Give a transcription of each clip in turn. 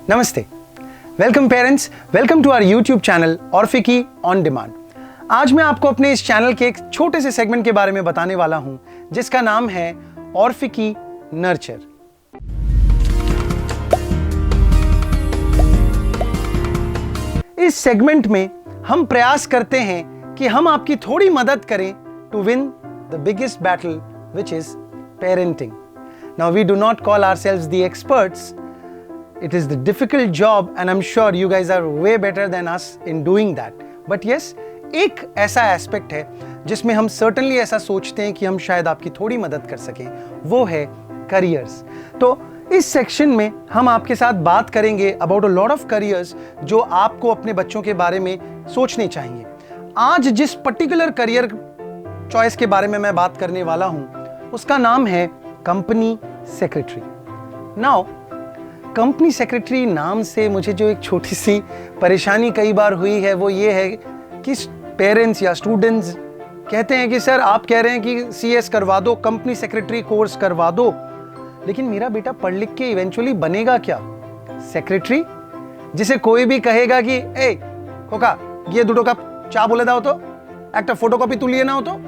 नमस्ते, welcome parents, welcome to our YouTube channel ऑर्फिकी on demand. आज मैं आपको अपने इस चैनल के एक छोटे से सेगमेंट के बारे में बताने वाला हूं जिसका नाम है ऑर्फिकी नर्चर। इस सेगमेंट में हम प्रयास करते हैं कि हम आपकी थोड़ी मदद करें to win the biggest battle which is parenting. Now we do not call ourselves the experts. It is the difficult job and I'm sure you guys are way better than us in doing that. But yes, एक ऐसा aspect है जिसमें हम certainly ऐसा सोचते हैं कि हम शायद आपकी थोड़ी मदद कर सकें, वो है करियर्स। तो इस सेक्शन में हम आपके साथ बात करेंगे about a lot of careers जो आपको अपने बच्चों के बारे में सोचने चाहिए। आज जिस पर्टिकुलर करियर चॉइस के बारे में मैं बात करने वाला हूं उसका नाम है company secretary. Now company secretary नाम से मुझे जो एक छोटी सी परेशानी कई बार हुई है वो ये है कि पेरेंट्स या स्टूडेंट्स कहते हैं कि सर आप कह रहे हैं कि सीएस करवा दो, कंपनी सेक्रेटरी कोर्स करवा दो, लेकिन मेरा बेटा पढ़ लिख के इवेंचुअली बनेगा क्या? सेक्रेटरी जिसे कोई भी कहेगा कि ए खोका ये दुटो कप चा बोले दाओ तो एक फोटोकॉपी तू लिए ना हो तो,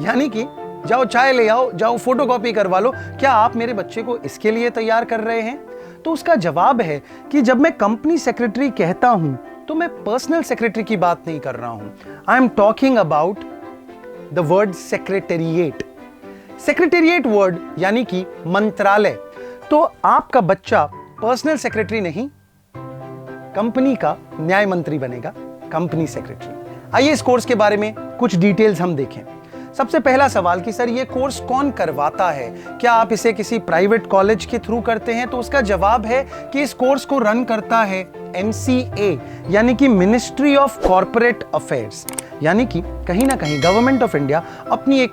यानी कि जाओ चाय ले आओ, जाओ फोटोकॉपी करवा लो, क्या आप मेरे बच्चे को इसके लिए तैयार कर रहे हैं? तो उसका जवाब है कि जब मैं कंपनी सेक्रेटरी कहता हूं तो मैं पर्सनल सेक्रेटरी की बात नहीं कर रहा हूं। I am talking about the word secretariat. Secretariat word यानी कि मंत्रालय। तो आपका बच्चा पर्सनल सेक्रेटरी नहीं, कंपनी का न्याय मंत्री बनेगा, कंपनी सेक्रेटरी। आइए इस कोर्स के बारे में कुछ डिटेल्स हम देखें। सबसे पहला सवाल कि सर ये कोर्स कौन करवाता है? क्या आप इसे किसी प्राइवेट कॉलेज के थ्रू करते हैं? तो उसका जवाब है कि इस कोर्स को रन करता है MCA यानी कि मिनिस्ट्री ऑफ कॉर्पोरेट अफेयर्स, यानी कि कहीं ना कहीं गवर्नमेंट ऑफ इंडिया अपनी एक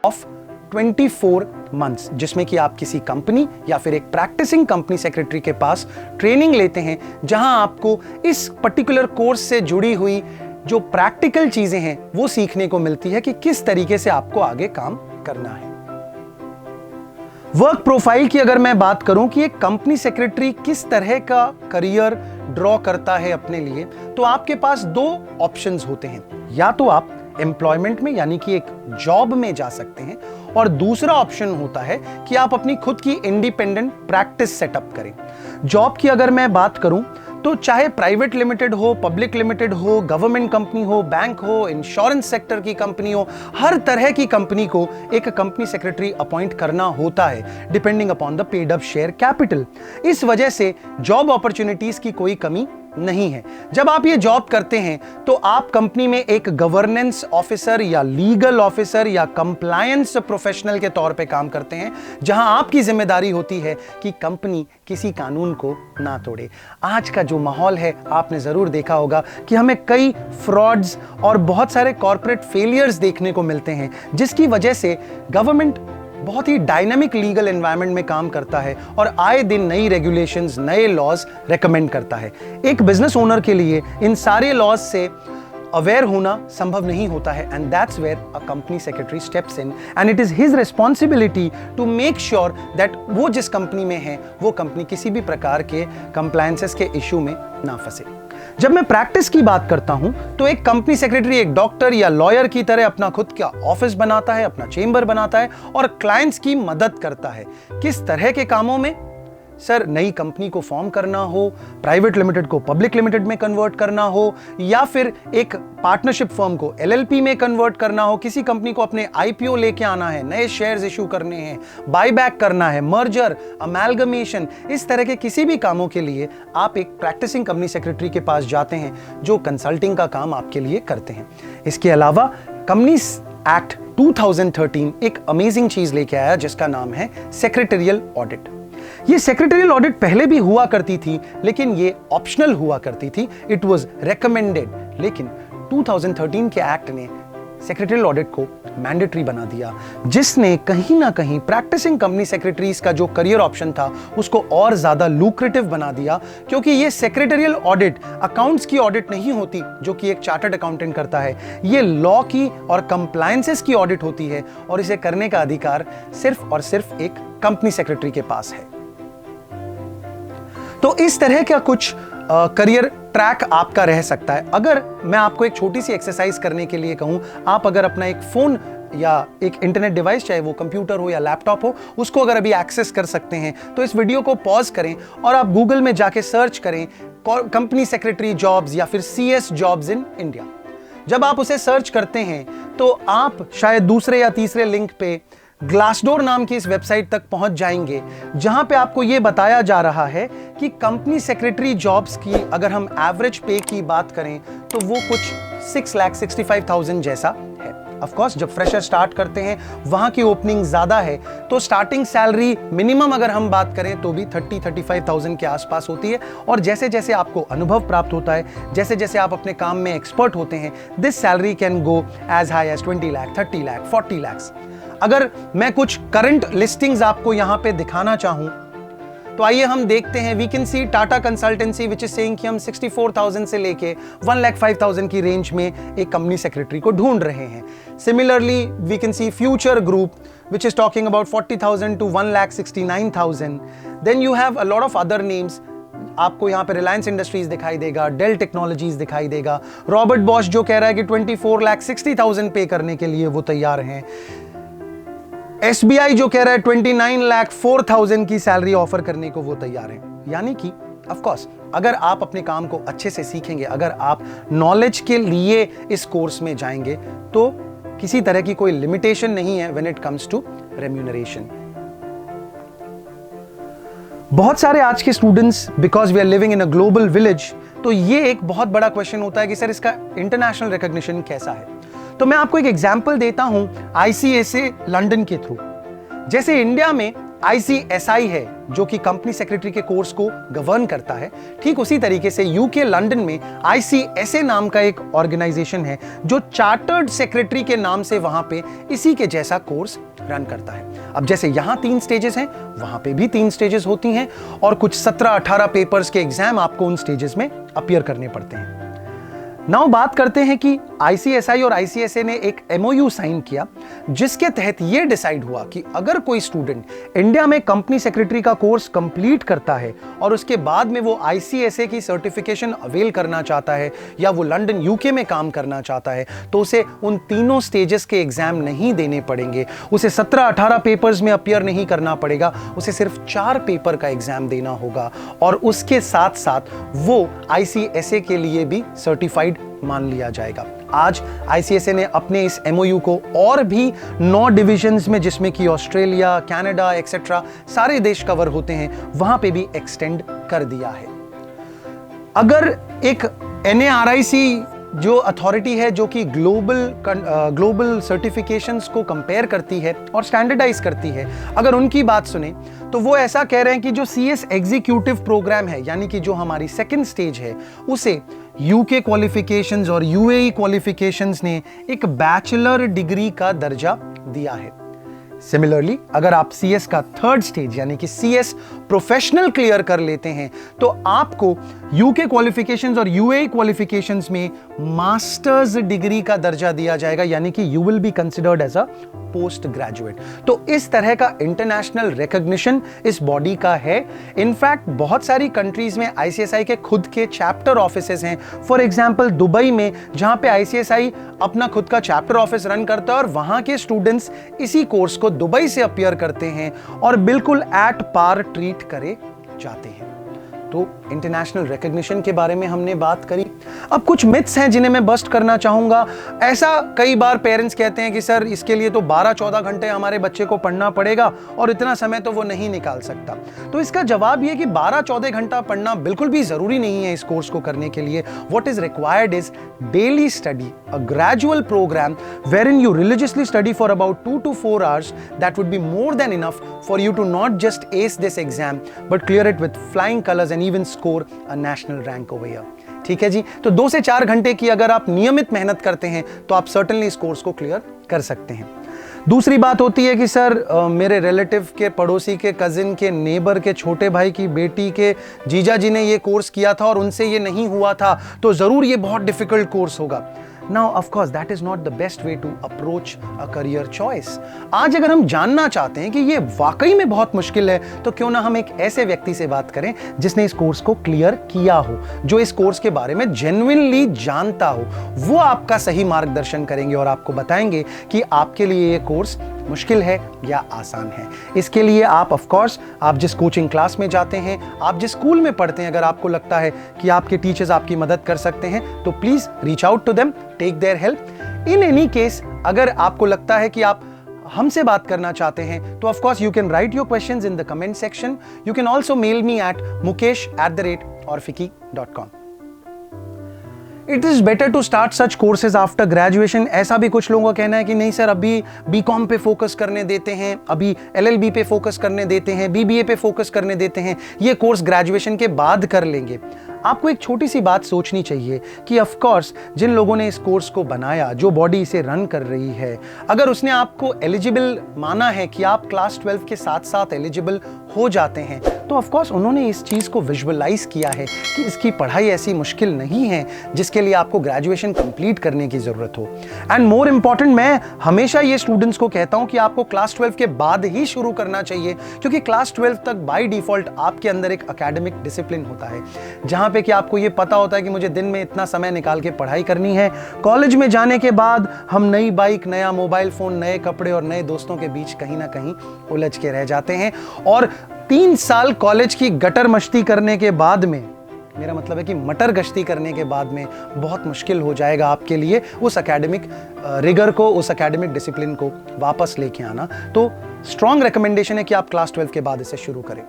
ऑफ 24 मंथ्स, जिसमें कि आप किसी कंपनी या फिर एक प्रैक्टिसिंग कंपनी सेक्रेटरी के पास ट्रेनिंग लेते हैं, जहां आपको इस पर्टिकुलर कोर्स से जुड़ी हुई जो प्रैक्टिकल चीजें हैं वो सीखने को मिलती है कि किस तरीके से आपको आगे काम करना है। वर्क प्रोफाइल की अगर मैं बात करूं कि एक कंपनी सेक्रेटरी किस तरह का करियर ड्रॉ करता है अपने लिए, तो आपके पास दो ऑप्शंस होते हैं। या तो आप एम्प्लॉयमेंट में यानी कि एक जॉब में जा सकते हैं, और दूसरा ऑप्शन होता है कि आप अपनी खुद की इंडिपेंडेंट प्रैक्टिस सेटअप करें। जॉब की अगर मैं बात करूं तो चाहे प्राइवेट लिमिटेड हो, पब्लिक लिमिटेड हो, गवर्नमेंट कंपनी हो, बैंक हो, इंश्योरेंस सेक्टर की कंपनी हो, हर तरह की कंपनी को एक कंपनी सेक्रेटरी अपॉइंट करना होता है depending upon the paid up share capital. इस वजह से जॉब अपॉर्चुनिटीज की कोई कमी नहीं है। जब आप ये जॉब करते हैं तो आप कंपनी में एक गवर्नेंस ऑफिसर या लीगल ऑफिसर या कंप्लायंस प्रोफेशनल के तौर पे काम करते हैं, जहां आपकी जिम्मेदारी होती है कि कंपनी किसी कानून को ना तोड़े। आज का जो माहौल है, आपने जरूर देखा होगा कि हमें कई फ्रॉड्स और बहुत सारे कॉर्पोरेट फेलियर्स देखने को मिलते हैं, जिसकी वजह से गवर्नमेंट बहुत ही डायनामिक लीगल एनवायरनमेंट में काम करता है और आए दिन नई रेगुलेशंस, नए लॉज रेकमेंड करता है। एक बिजनेस ओनर के लिए इन सारे लॉज से अवेयर होना संभव नहीं होता है, and that's where a company secretary steps in, and it is his responsibility to make sure that वो जिस कंपनी में है वो कंपनी किसी भी प्रकार के कंप्लायंसेस के इश्यू में ना फंसे। जब मैं प्रैक्टिस की बात करता हूं तो एक कंपनी सेक्रेटरी एक डॉक्टर या लॉयर की तरह अपना खुद का ऑफिस बनाता है, अपना चेंबर बनाता है और क्लाइंट्स की मदद करता है। किस तरह के कामों में? सर, नई कंपनी को फॉर्म करना हो, प्राइवेट लिमिटेड को पब्लिक लिमिटेड में कन्वर्ट करना हो, या फिर एक पार्टनरशिप फर्म को एलएलपी में कन्वर्ट करना हो, किसी कंपनी को अपने आईपीओ लेके आना है, नए शेयर्स इशू करने हैं, बायबैक करना है, मर्जर, अमैलगमेशन, इस तरह के किसी भी कामों के लिए आप एक प्रैक्टिसिंग कंपनी सेक्रेटरी के पास जाते हैं जो कंसल्टिंग का काम आपके लिए करते हैं। इसके अलावा कंपनीज एक्ट 2013 एक अमेजिंग चीज लेके आया जिसका नाम है सेक्रेटरियल ऑडिट। ये सेक्रेटरियल ऑडिट पहले भी हुआ करती थी, लेकिन ये ऑप्शनल हुआ करती थी, इट वाज रेकमेंडेड। लेकिन 2013 के एक्ट ने सेक्रेटरियल ऑडिट को मैंडेटरी बना दिया, जिसने कहीं ना कहीं प्रैक्टिसिंग कंपनी सेक्रेटरीज का जो करियर ऑप्शन था उसको और ज्यादा लुक्रेटिव बना दिया, क्योंकि ये सेक्रेटरियल ऑडिट अकाउंट्स की ऑडिट नहीं होती जो कि एक चार्टर्ड अकाउंटेंट करता है, ये लॉ की और कंप्लायंसेस की ऑडिट होती है, और इसे करने का अधिकार सिर्फ और सिर्फ एक कंपनी सेक्रेटरी के पास है। तो इस तरह का कुछ करियर ट्रैक आपका रह सकता है। अगर मैं आपको एक छोटी सी एक्सरसाइज करने के लिए कहूं, आप अगर अपना एक फोन या एक इंटरनेट डिवाइस, चाहे वो कंप्यूटर हो या लैपटॉप हो, उसको अगर अभी एक्सेस कर सकते हैं तो इस वीडियो को पॉज करें और आप गूगल में जाके सर्च करें कंपनी सेक्रेटरी जॉब्स या फिर CS जॉब्स इन इंडिया। जब आप उसे सर्च करते हैं तो आप शायद दूसरे या तीसरे लिंक पे ग्लासडोर नाम की इस वेबसाइट तक पहुंच जाएंगे, जहां पे आपको यह बताया जा रहा है कि कंपनी सेक्रेटरी जॉब्स की अगर हम एवरेज पे की बात करें तो वो कुछ 6,65,000 जैसा है। ऑफ कोर्स जब फ्रेशर स्टार्ट करते हैं वहां की ओपनिंग ज्यादा है, तो स्टार्टिंग सैलरी मिनिमम अगर हम बात करें तो भी 30-35,000 के आसपास होती है, और जैसे जैसे आपको अनुभव प्राप्त होता है, जैसे जैसे आप अपने काम में एक्सपर्ट होते हैं, this salary can go as high as 20 lakh, 30 lakh, 40 lakh. अगर मैं कुछ करंट लिस्टिंग्स आपको यहां पे दिखाना चाहूं तो आइए हम देखते हैं। We can see Tata Consultancy which is saying कि हम 64,000 से लेके 1,05,000 की रेंज में एक कंपनी सेक्रेटरी को ढूंढ रहे हैं। Similarly we can see Future Group which is talking about 40,000 to 1,69,000। Then you have a lot of other names. आपको यहाँ पे रिलायंस इंडस्ट्रीज दिखाई देगा, डेल टेक्नोलॉजीज दिखाई देगा, रॉबर्ट बॉश जो कह रहा है कि 24,60,000 पे करने के लिए वो तैयार हैं, SBI जो कह रहा है 29,04,000 की सैलरी ऑफर करने को वो तैयार हैं। यानी कि ऑफ कोर्स अगर आप अपने काम को अच्छे से सीखेंगे, अगर आप नॉलेज के लिए इस कोर्स में जाएंगे, तो किसी तरह की कोई लिमिटेशन नहीं है when it comes to remuneration. बहुत सारे आज के students, because we are living in a global village, तो ये एक बहुत बड़ा क्वेश्चन होता है कि सर इसका इंटरनेशनल रिकॉग्निशन कैसा है। तो मैं आपको एक एग्जांपल देता हूं ICSA लंदन के थ्रू। जैसे इंडिया में ICSI है, जो कि कंपनी सेक्रेटरी के कोर्स को गवर्न करता है, ठीक उसी तरीके से यूके लंदन में ICSA नाम का एक ऑर्गेनाइजेशन है जो चार्टर्ड सेक्रेटरी के नाम से वहां पे इसी के जैसा कोर्स रन करता है। अब जैसे यहां 3 स्टेजेस हैं, वहां पे भी 3 स्टेजेस होती हैं और कुछ 17-18 पेपर्स के एग्जाम आपको उन स्टेजेस में अपीयर करने पड़ते हैं। नाउ बात करते हैं कि ICSI और ICSA ने एक MOU साइन किया जिसके तहत यह डिसाइड हुआ कि अगर कोई स्टूडेंट इंडिया में कंपनी सेक्रेटरी का कोर्स कंप्लीट करता है और उसके बाद में वो ICSA की सर्टिफिकेशन अवेल करना चाहता है या वो लंदन यूके में काम करना चाहता है तो उसे उन तीनों स्टेजेस के एग्जाम नहीं देने पड़ेंगे, उसे 17-18 पेपर्स में अपीयर नहीं करना पड़ेगा, उसे सिर्फ 4 पेपर का एग्जाम देना होगा और उसके साथ साथ वो ICSA के लिए भी सर्टिफाइड मान लिया जाएगा। आज ICSA ने अपने इस MOU को और भी 9 डिविजन्स में, जिसमें कि ऑस्ट्रेलिया, कनाडा एक्सेट्रा सारे देश कवर होते हैं, वहां पे भी एक्सटेंड कर दिया है। अगर एक NARIC जो अथॉरिटी है जो कि ग्लोबल सर्टिफिकेशंस को कंपेयर करती है और स्टैंडर्डाइज करती है, अगर उनकी बात सुने तो वो ऐसा कह रहे हैं कि जो CS एग्जीक्यूटिव प्रोग्राम है, यानी कि जो हमारी सेकंड स्टेज है, उसे UK क्वालिफिकेशंस और UAE क्वालिफिकेशंस ने एक बैचलर डिग्री का दर्जा दिया है। सिमिलरली अगर आप CS का 3rd स्टेज यानी कि CS प्रोफेशनल क्लियर कर लेते हैं तो आपको UK क्वालिफिकेशंस और UAE क्वालिफिकेशंस में मास्टर्स डिग्री का दर्जा दिया जाएगा, यानी कि you will be considered as a post graduate. तो इस तरह का इंटरनेशनल रिकॉग्निशन इस बॉडी का है। इनफैक्ट बहुत सारी कंट्रीज में ICSI के खुद के चैप्टर ऑफिसेज हैं। फॉर एग्जांपल दुबई में, जहां पे ICSI अपना खुद का चैप्टर ऑफिस रन करता है और वहां के स्टूडेंट्स इसी कोर्स को दुबई से अपीयर करते हैं और बिल्कुल एट पार ट्रीट करे जाते हैं। तो इंटरनेशनल रिकॉग्निशन के बारे में हमने बात करी। अब कुछ मिथ्स हैं जिन्हें मैं बस्ट करना चाहूंगा। ऐसा कई बार पेरेंट्स कहते हैं कि सर इसके लिए तो 12-14 घंटे हमारे बच्चे को पढ़ना पड़ेगा और इतना समय तो वो नहीं निकाल सकता। तो इसका जवाब ये कि 12-14 घंटा पढ़ना बिल्कुल भी जरूरी नहीं है इस कोर्स को करने के लिए। What is required is daily study, a gradual program wherein you religiously study for about 2 to 4 hours. That would be more than enough for you to not just ace this exam but clear it with flying colors and even score a national rank over here. ठीक है जी, तो 2 से 4 घंटे की अगर आप नियमित मेहनत करते हैं तो आप सर्टेनली इस कोर्स को क्लियर कर सकते हैं। दूसरी बात होती है कि सर मेरे रिलेटिव के, पड़ोसी के, कजिन के, नेबर के छोटे भाई की बेटी के जीजा जी ने ये कोर्स किया था और उनसे ये नहीं हुआ था तो जरूर ये बहुत डिफिकल्ट कोर्स होगा। Now, of course, that is not the best way to approach a career choice. आज अगर हम जानना चाहते हैं कि ये वाकई में बहुत मुश्किल है तो क्यों ना हम एक ऐसे व्यक्ति से बात करें जिसने इस कोर्स को क्लियर किया हो, जो इस कोर्स के बारे में जेन्युइनली जानता हो। वो आपका सही मार्गदर्शन करेंगे और आपको बताएंगे कि आपके लिए ये कोर्स मुश्किल है या आसान है। इसके लिए आप ऑफ कोर्स आप जिस कोचिंग क्लास में जाते हैं, आप जिस स्कूल में पढ़ते हैं, अगर आपको लगता है कि आपके टीचर्स आपकी मदद कर सकते हैं तो please reach out to them, take their help. In any case अगर आपको लगता है कि आप हमसे बात करना चाहते हैं तो of course you can write your questions in the comment section. You can also mail me at mukesh@orfiki.com। It is better to start such courses after graduation. ऐसा भी कुछ लोगों का कहना है कि नहीं सर अभी BCom पे फोकस करने देते हैं, अभी LLB पे फोकस करने देते हैं, BBA पे फोकस करने देते हैं, ये कोर्स ग्रेजुएशन के बाद कर लेंगे। आपको एक छोटी सी बात सोचनी चाहिए कि ऑफ कोर्स जिन लोगों ने इस कोर्स को बनाया, जो बॉडी इसे रन कर रही है, अगर उसने आपको एलिजिबल माना है कि आप क्लास 12 के साथ साथ एलिजिबल हो जाते हैं तो ऑफ कोर्स उन्होंने इस चीज को विजुअलाइज किया है कि इसकी पढ़ाई ऐसी मुश्किल नहीं है जिसके लिए आपको ग्रेजुएशन कंप्लीट करने की जरूरत हो। एंड मोर इंपॉर्टेंट, मैं हमेशा ये स्टूडेंट्स को कहता हूं कि आपको क्लास 12 के बाद ही शुरू करना चाहिए, क्योंकि क्लास 12 तक बाय डिफॉल्ट आपके अंदर एक एकेडमिक डिसिप्लिन होता है जहां पे कि आपको ये पता होता है कि मुझे दिन में इतना समय निकाल के पढ़ाई करनी है। कॉलेज में जाने के बाद हम नई बाइक, नया मोबाइल फोन, नए कपड़े और नए दोस्तों के बीच कहीं ना कहीं उलझ के रह जाते हैं और 3 साल कॉलेज की गटर मस्ती करने के बाद में, मेरा मतलब है कि मटर गश्ती करने के बाद में बहुत मुश्किल हो जाएगा आपके लिए उस एकेडमिक रिगर को, उस एकेडमिक डिसिप्लिन को वापस लेके आना। तो स्ट्रॉन्ग रिकमेंडेशन है कि आप क्लास 12 के बाद इसे शुरू करें।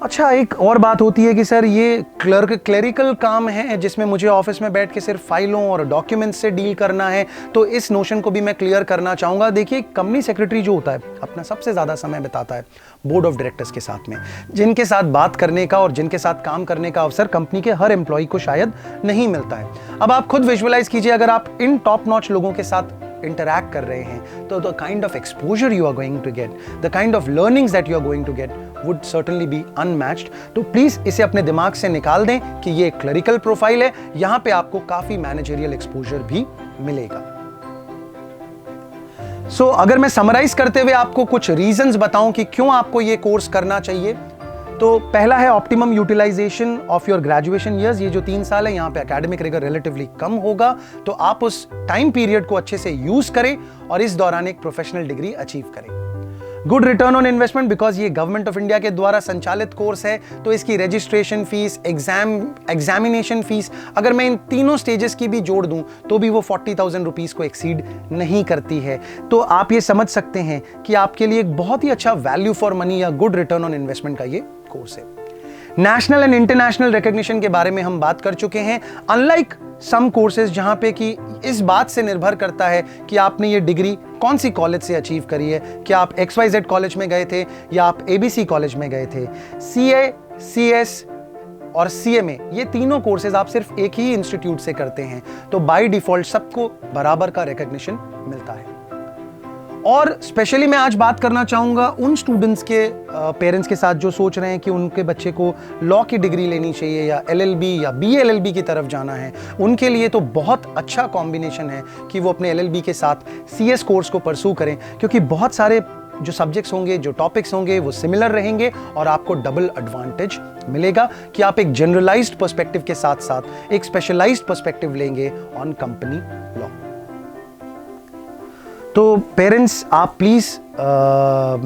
अच्छा, एक और बात होती है कि सर ये क्लेरिकल काम है जिसमें मुझे ऑफिस में बैठ के सिर्फ फाइलों और डॉक्यूमेंट्स से डील करना है, तो इस नोशन को भी मैं क्लियर करना चाहूँगा। देखिए, कंपनी सेक्रेटरी जो होता है अपना सबसे ज़्यादा समय बिताता है बोर्ड ऑफ डायरेक्टर्स के साथ में, जिनके साथ बात करने का और जिनके साथ काम करने का अवसर कंपनी के हर एम्प्लॉय को शायद नहीं मिलता है। अब आप खुद विजुअलाइज कीजिए, अगर आप इन टॉप नॉच लोगों के साथ इंटरैक्ट कर रहे हैं तो the kind of exposure you are going to get, the kind of learnings that you are going to get would certainly be unmatched. तो प्लीज इसे अपने दिमाग से निकाल दें कि ये क्लरिकल प्रोफाइल है, यहां पे आपको काफी मैनेजरियल एक्सपोजर भी मिलेगा। सो अगर मैं समराइज करते हुए आपको कुछ रीजंस बताऊं कि क्यों आपको ये कोर्स करना चाहिए, तो पहला है optimum utilisation of your graduation years. ये जो 3 साल है, यहाँ पे एकेडमिक रिगर रिलेटिवली कम होगा, तो आप उस टाइम पीरियड को अच्छे से यूज करें और इस दौरान एक प्रोफेशनल डिग्री अचीव करें। Good return on investment, because ये गवर्नमेंट ऑफ इंडिया के द्वारा संचालित कोर्स है, तो इसकी रजिस्ट्रेशन फीस, एग्जामिनेशन फीस, अगर मैं इन तीनों स्टेजेस की भी जोड़ दूं तो भी वो 40,000 रुपीज को एक्सीड नहीं करती है। तो आप ये समझ सकते हैं कि आपके लिए एक बहुत ही अच्छा वैल्यू फॉर मनी या गुड रिटर्न ऑन इन्वेस्टमेंट का ये कोर्स है। नेशनल एंड इंटरनेशनल रिकॉग्निशन के बारे में हम बात कर चुके हैं। अनलाइक सम कोर्सेज जहां पे कि इस बात से निर्भर करता है कि आपने ये डिग्री कौन सी कॉलेज से अचीव करी है, क्या आप XYZ कॉलेज में गए थे या आप ABC कॉलेज में गए थे। CA, CS और CMA, ये तीनों कोर्सेज आप सिर्फ एक ही इंस्टीट्यूट से करते हैं, तो बाय डिफॉल्ट सबको बराबर का रिकॉग्निशन मिलता है। और स्पेशली मैं आज बात करना चाहूँगा उन स्टूडेंट्स के पेरेंट्स के साथ जो सोच रहे हैं कि उनके बच्चे को लॉ की डिग्री लेनी चाहिए या LLB या BA-LLB की तरफ जाना है। उनके लिए तो बहुत अच्छा कॉम्बिनेशन है कि वो अपने LLB के साथ CS कोर्स को परस्यू करें, क्योंकि बहुत सारे जो सब्जेक्ट्स होंगे, जो टॉपिक्स होंगे, वो सिमिलर रहेंगे और आपको डबल एडवांटेज मिलेगा कि आप एक जनरलाइज्ड पर्सपेक्टिव के साथ साथ एक स्पेशलाइज्ड पर्सपेक्टिव लेंगे ऑन कंपनी लॉ। तो पेरेंट्स, आप प्लीज़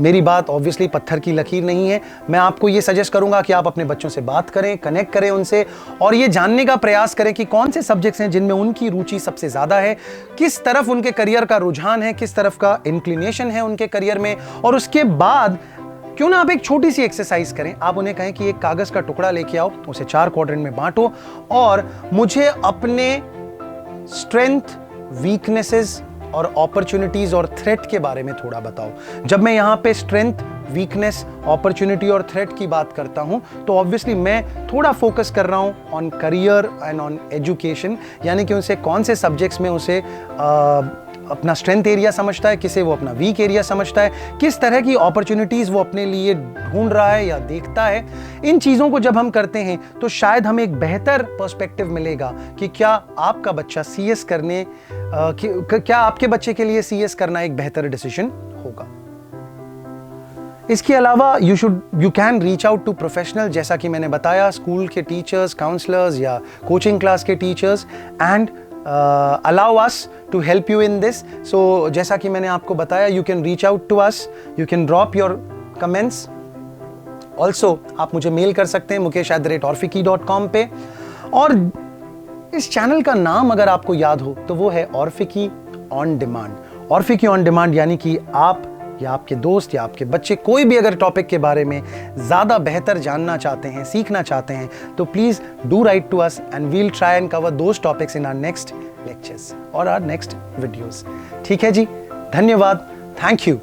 मेरी बात ऑब्वियसली पत्थर की लकीर नहीं है। मैं आपको ये सजेस्ट करूंगा कि आप अपने बच्चों से बात करें, कनेक्ट करें उनसे और ये जानने का प्रयास करें कि कौन से सब्जेक्ट्स हैं जिनमें उनकी रुचि सबसे ज़्यादा है, किस तरफ उनके करियर का रुझान है, किस तरफ का इंक्लिनेशन है उनके करियर में। और उसके बाद क्यों ना आप एक छोटी सी एक्सरसाइज करें। आप उन्हें कहें कि एक कागज़ का टुकड़ा लेके आओ, उसे 4 क्वाड्रेंट में बांटो और मुझे अपने स्ट्रेंथ, वीकनेसेस और अपॉर्चुनिटीज और थ्रेट के बारे में थोड़ा बताओ। जब मैं यहाँ पे स्ट्रेंथ, वीकनेस, अपॉर्चुनिटी और थ्रेट की बात करता हूँ तो ऑब्वियसली मैं थोड़ा फोकस कर रहा हूँ on career and on education, यानी कि उनसे कौन से सब्जेक्ट्स में उसे अपना स्ट्रेंथ एरिया समझता है, किसे वो अपना वीक एरिया समझता है, किस तरह की अपॉर्चुनिटीज़ वो अपने लिए ढूंढ रहा है या देखता है। इन चीज़ों को जब हम करते हैं तो शायद हमें एक बेहतर पर्सपेक्टिव मिलेगा कि क्या आपका बच्चा CS करने क्या आपके बच्चे के लिए CS करना एक बेहतर डिसीजन होगा। इसके अलावा you can reach out to professional, जैसा कि मैंने बताया, स्कूल के टीचर्स, काउंसलर्स या कोचिंग क्लास के teachers, and allow us to help you in this. So जैसा कि मैंने आपको बताया, you can reach out to us, you can drop your comments. Also आप मुझे मेल कर सकते हैं mukesh@orfiki.com पे। और इस चैनल का नाम अगर आपको याद हो तो वो है ऑर्फिकी ऑन डिमांड। ऑर्फिकी ऑन डिमांड यानी कि आप या आपके दोस्त या आपके बच्चे कोई भी अगर टॉपिक के बारे में ज़्यादा बेहतर जानना चाहते हैं, सीखना चाहते हैं, तो please do write to us and we'll try and cover those topics in our next lectures और आवर नेक्स्ट वीडियोस। ठीक है जी, धन्यवाद, थैंक यू।